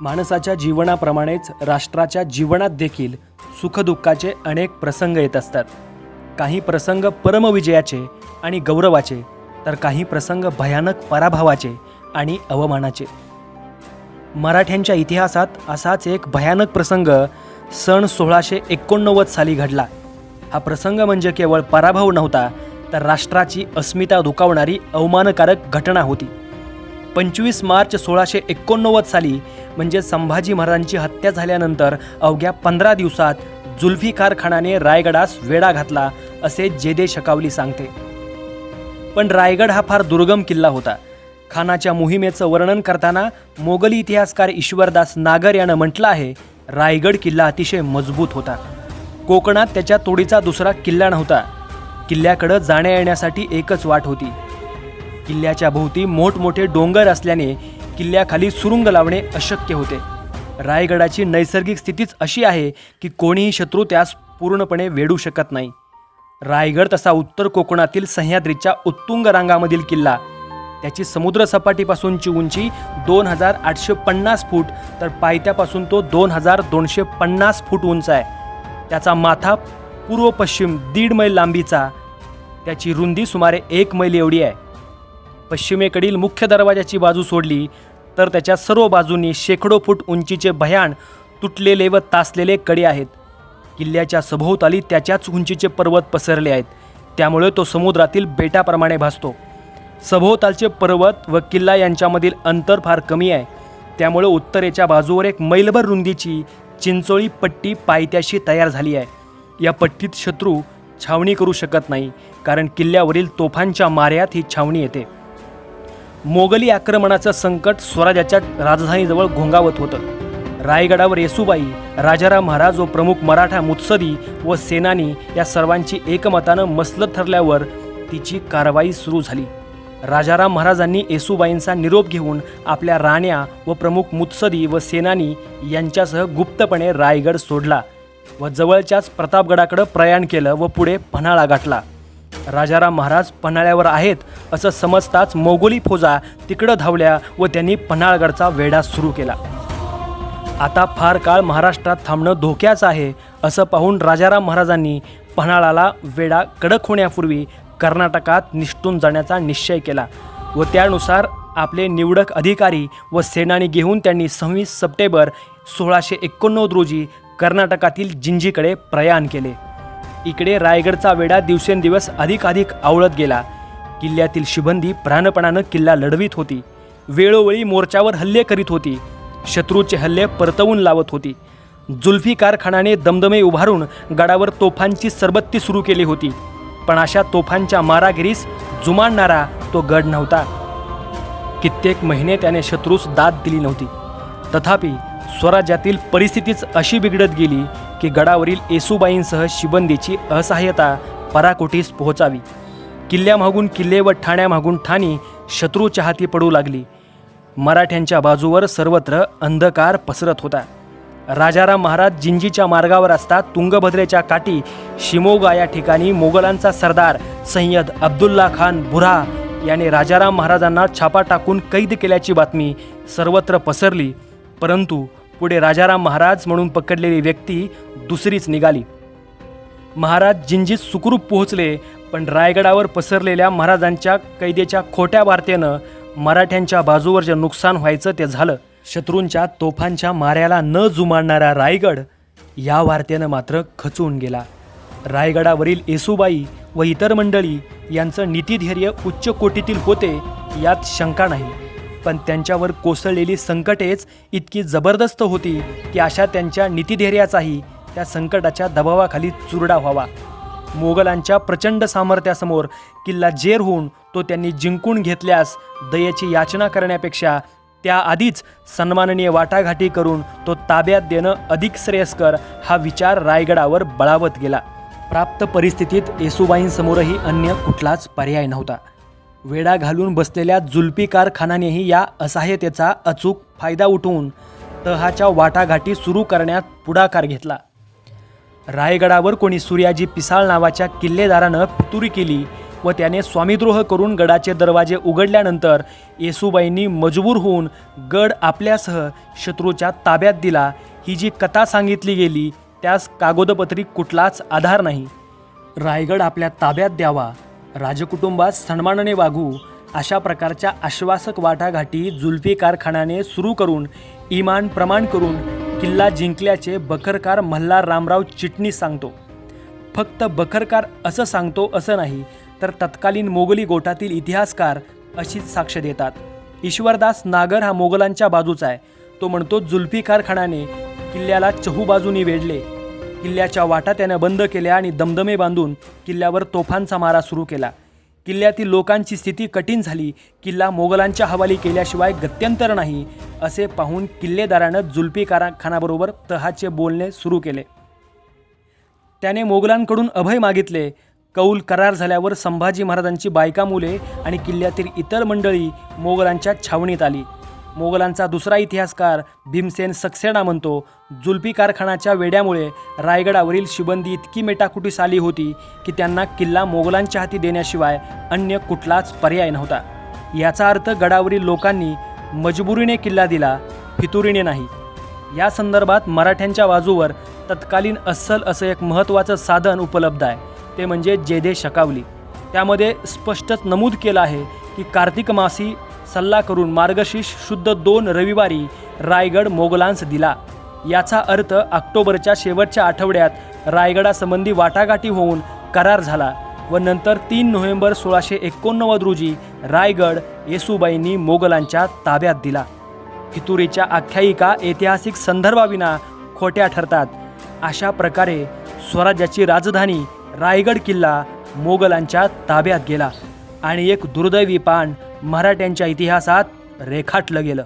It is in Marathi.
माणसाच्या जीवनाप्रमाणेच राष्ट्राच्या जीवनात देखील सुखदुःखाचे अनेक प्रसंग येत असतात. काही प्रसंग परमविजयाचे आणि गौरवाचे, तर काही प्रसंग भयानक पराभवाचे आणि अवमानाचे. मराठ्यांच्या इतिहासात असाच एक भयानक प्रसंग सन 1689 साली घडला. हा प्रसंग म्हणजे केवळ पराभव नव्हता, तर राष्ट्राची अस्मिता दुखावणारी अवमानकारक घटना होती. 25 मार्च 1689 साली म्हणजे संभाजी महाराजांची हत्या झाल्यानंतर अवघ्या 15 दिवसात जुल्फिकार खानाने रायगडास वेढा घातला, असे जेदे शकावली सांगते. पण रायगड हा फार दुर्गम किल्ला होता. खानाच्या मोहिमेचं वर्णन करताना मोगली इतिहासकार ईश्वरदास नागर यानं म्हटलं आहे, रायगड किल्ला अतिशय मजबूत होता. कोकणात त्याच्या तोडीचा दुसरा किल्ला नव्हता. किल्ल्याकडं जाण्या येण्यासाठी एकच वाट होती. किल्ल्याच्या भोवती मोठमोठे डोंगर असल्याने किल्ल्याखाली सुरुंग लावणे अशक्य होते. रायगडाची नैसर्गिक स्थितीच अशी आहे की कोणीही शत्रू त्यास पूर्णपणे वेढू शकत नाही. रायगड तसा उत्तर कोकणातील सह्याद्रीच्या उत्तुंग रांगामधील किल्ला. त्याची समुद्रसपाटीपासूनची उंची 2850 फूट, तर पायथ्यापासून तो 2250 फूट उंच आहे. त्याचा माथा पूर्व पश्चिम 1.5 मैल लांबीचा, त्याची रुंदी सुमारे 1 मैल एवढी आहे. पश्चिमेकडील मुख्य दरवाजाची बाजू सोडली तर त्याच्या सर्व बाजूंनी शेकडो फूट उंचीचे भयान तुटलेले व तासलेले कडे आहेत. किल्ल्याच्या सभोवताली त्याच्याच उंचीचे पर्वत पसरले आहेत, त्यामुळे तो समुद्रातील बेटाप्रमाणे भासतो. सभोवतालचे पर्वत व किल्ला यांच्यामधील अंतर फार कमी आहे, त्यामुळे उत्तरेच्या बाजूवर 1 मैलभर रुंदीची चिंचोळी पट्टी पायथ्याशी तयार झाली आहे. या पट्टीत शत्रू छावणी करू शकत नाही, कारण किल्ल्यावरील तोफांच्या माऱ्यात ही छावणी येते. मोगली आक्रमणाचं संकट स्वराज्याच्या राजधानीजवळ घोंगावत होतं. रायगडावर येसूबाई, राजाराम महाराज व प्रमुख मराठा मुत्सदी व सेनानी या सर्वांची एकमतानं मसलत ठरल्यावर तिची कारवाई सुरू झाली. राजाराम महाराजांनी येसूबाईंचा निरोप घेऊन आपल्या राण्या व प्रमुख मुत्सदी व सेनानी यांच्यासह गुप्तपणे रायगड सोडला व जवळच्याच प्रतापगडाकडे प्रयाण केलं व पुढे पन्हाळा गाठला. राजाराम महाराज पन्हाळ्यावर आहेत असं समजताच मोगली फौजा तिकडं धावल्या व त्यांनी पन्हाळगडचा वेढा सुरू केला. आता फार काळ महाराष्ट्रात थांबणं धोक्याचं आहे असं पाहून राजाराम महाराजांनी पन्हाळाला वेढा कडक होण्यापूर्वी कर्नाटकात निसटून जाण्याचा निश्चय केला व त्यानुसार आपले निवडक अधिकारी व सेनानी घेऊन त्यांनी 26 सप्टेंबर 1689 रोजी कर्नाटकातील जिंजीकडे प्रयाण केले. इकडे रायगडचा वेढा दिवसेंदिवस अधिक आवळत गेला. किल्ल्यातील शिबंदी प्राणपणानं किल्ला लढवीत होती. वेळोवेळी मोर्चावर हल्ले करीत होती. शत्रूचे हल्ले परतवून लावत होती. जुल्फिकार खानाने दमदमे उभारून गडावर तोफांची सरबत्ती सुरू केली होती, पण अशा तोफांच्या मारागिरीस जुमानणारा तो गड नव्हता. कित्येक महिने त्याने शत्रूस दाद दिली नव्हती. तथापि स्वराज्यातील परिस्थितीच अशी बिघडत गेली की गडावरील येसूबाईंसह शिबंदीची असहाय्यता पराकोटीस पोहोचावी. किल्ल्यामागून किल्ले व ठाण्यामागून ठाणी शत्रूच्या हाती पडू लागली. मराठ्यांच्या बाजूवर सर्वत्र अंधकार पसरत होता. राजाराम महाराज जिंजीच्या मार्गावर असता तुंगभद्रेच्या काठी शिमोगा या ठिकाणी मोगलांचा सरदार सय्यद अब्दुल्ला खान बुऱ्हा याने राजाराम महाराजांना छापा टाकून कैद केल्याची बातमी सर्वत्र पसरली. परंतु पुढे राजाराम महाराज म्हणून पकडलेली व्यक्ती दुसरीच निघाली. महाराज जिंजीत सुखरूप पोहोचले, पण रायगडावर पसरलेल्या महाराजांच्या कैदेच्या खोट्या वार्तेनं मराठ्यांच्या बाजूवर जे नुकसान व्हायचं ते झालं. शत्रूंच्या तोफांच्या माऱ्याला न जुमानणारा रायगड या वार्तेनं मात्र खचून गेला. रायगडावरील येसूबाई व इतर मंडळी यांचं नीतिधैर्य उच्च कोटीतील होते, यात शंका नाही. पण त्यांच्यावर कोसळलेली संकटेच इतकी जबरदस्त होती की अशा त्यांच्या नीतिधैर्याचाही त्या संकटाच्या दबावाखाली चुरडा व्हावा. मोगलांच्या प्रचंड सामर्थ्यासमोर किल्ला जेर होऊन तो त्यांनी जिंकून घेतल्यास दयेची याचना करण्यापेक्षा त्याआधीच सन्माननीय वाटाघाटी करून तो ताब्यात देणं अधिक श्रेयस्कर हा विचार रायगडावर बळावत गेला. प्राप्त परिस्थितीत येसूबाईंसमोरही अन्य कुठलाच पर्याय नव्हता. वेढा घालून बसलेल्या जुल्फिकार खानानेही या असहाय्यतेचा अचूक फायदा उठवून तहाच्या वाटाघाटी सुरू करण्यात पुढाकार घेतला. रायगडावर कोणी सूर्याजी पिसाळ नावाच्या किल्लेदारानं फितुरी केली व त्याने स्वामीद्रोह करून गडाचे दरवाजे उघडल्यानंतर येसूबाईंनी मजबूर होऊन गड आपल्यासह शत्रूच्या ताब्यात दिला. ही जी कथा सांगितली गेली त्यास कागदपत्री कुठलाच आधार नाही. रायगड आपल्या ताब्यात द्यावा, राजकुटुंबास सन्मानाने वागू, अशा प्रकारच्या आश्वासक वाटाघाटी जुल्फिकार खानाने सुरू करून इमान प्रमाण करून किल्ला जिंकल्याचे बखरकार मल्हार रामराव चिटणीस सांगतो. फक्त बखरकार असं सांगतो असं नाही, तर तत्कालीन मोगली गोटातील इतिहासकार अशीच साक्ष देतात. ईश्वरदास नागर हा मोगलांच्या बाजूचा आहे. तो म्हणतो जुल्फिकार खानाने किल्ल्याला चहूबाजूनी वेढले. किल्ल्याच्या वाटा त्यानं बंद केल्या आणि दमदमे बांधून किल्ल्यावर तोफांचा मारा सुरू केला. किल्ल्यातील लोकांची स्थिती कठीण झाली. किल्ला मोगलांच्या हवाली केल्याशिवाय गत्यंतर नाही असे पाहून किल्लेदारानं जुल्फिकार खानाबरोबर तहाचे बोलणे सुरू केले. त्याने मोगलांकडून अभय मागितले. कौल करार झाल्यावर संभाजी महाराजांची बायका मुले आणि किल्ल्यातील इतर मंडळी मोगलांच्या छावणीत आली. मोगलांचा दुसरा इतिहासकार भीमसेन सक्सेना म्हणतो, जुल्फिकार खानाच्या वेड्यामुळे रायगडावरील शिबंदी इतकी मेटाकुटीस आली होती की त्यांना किल्ला मोगलांच्या हाती देण्याशिवाय अन्य कुठलाच पर्याय नव्हता. याचा अर्थ गडावरील लोकांनी मजबुरीने किल्ला दिला, फितुरीने नाही. या संदर्भात मराठ्यांच्या बाजूवर तत्कालीन अस्सल असं एक महत्त्वाचं साधन उपलब्ध आहे, ते म्हणजे जेदे शकावली. त्यामध्ये स्पष्टच नमूद केलं आहे की कार्तिक मासी सल्ला करून मार्गशीर्ष शुद्ध 2 रविवारी रायगड मोगलांस दिला. याचा अर्थ ऑक्टोबरच्या शेवटच्या आठवड्यात रायगडासंबंधी वाटाघाटी होऊन करार झाला व नंतर 3 नोव्हेंबर 1689 रोजी रायगड येसूबाईंनी मोगलांच्या ताब्यात दिला. फितुरीच्या आख्यायिका ऐतिहासिक संदर्भाविना खोट्या ठरतात. अशा प्रकारे स्वराज्याची राजधानी रायगड किल्ला मोगलांच्या ताब्यात गेला आणि एक दुर्दैवी पान मराठ्यांच्या इतिहासात रेखाटलं गेलं.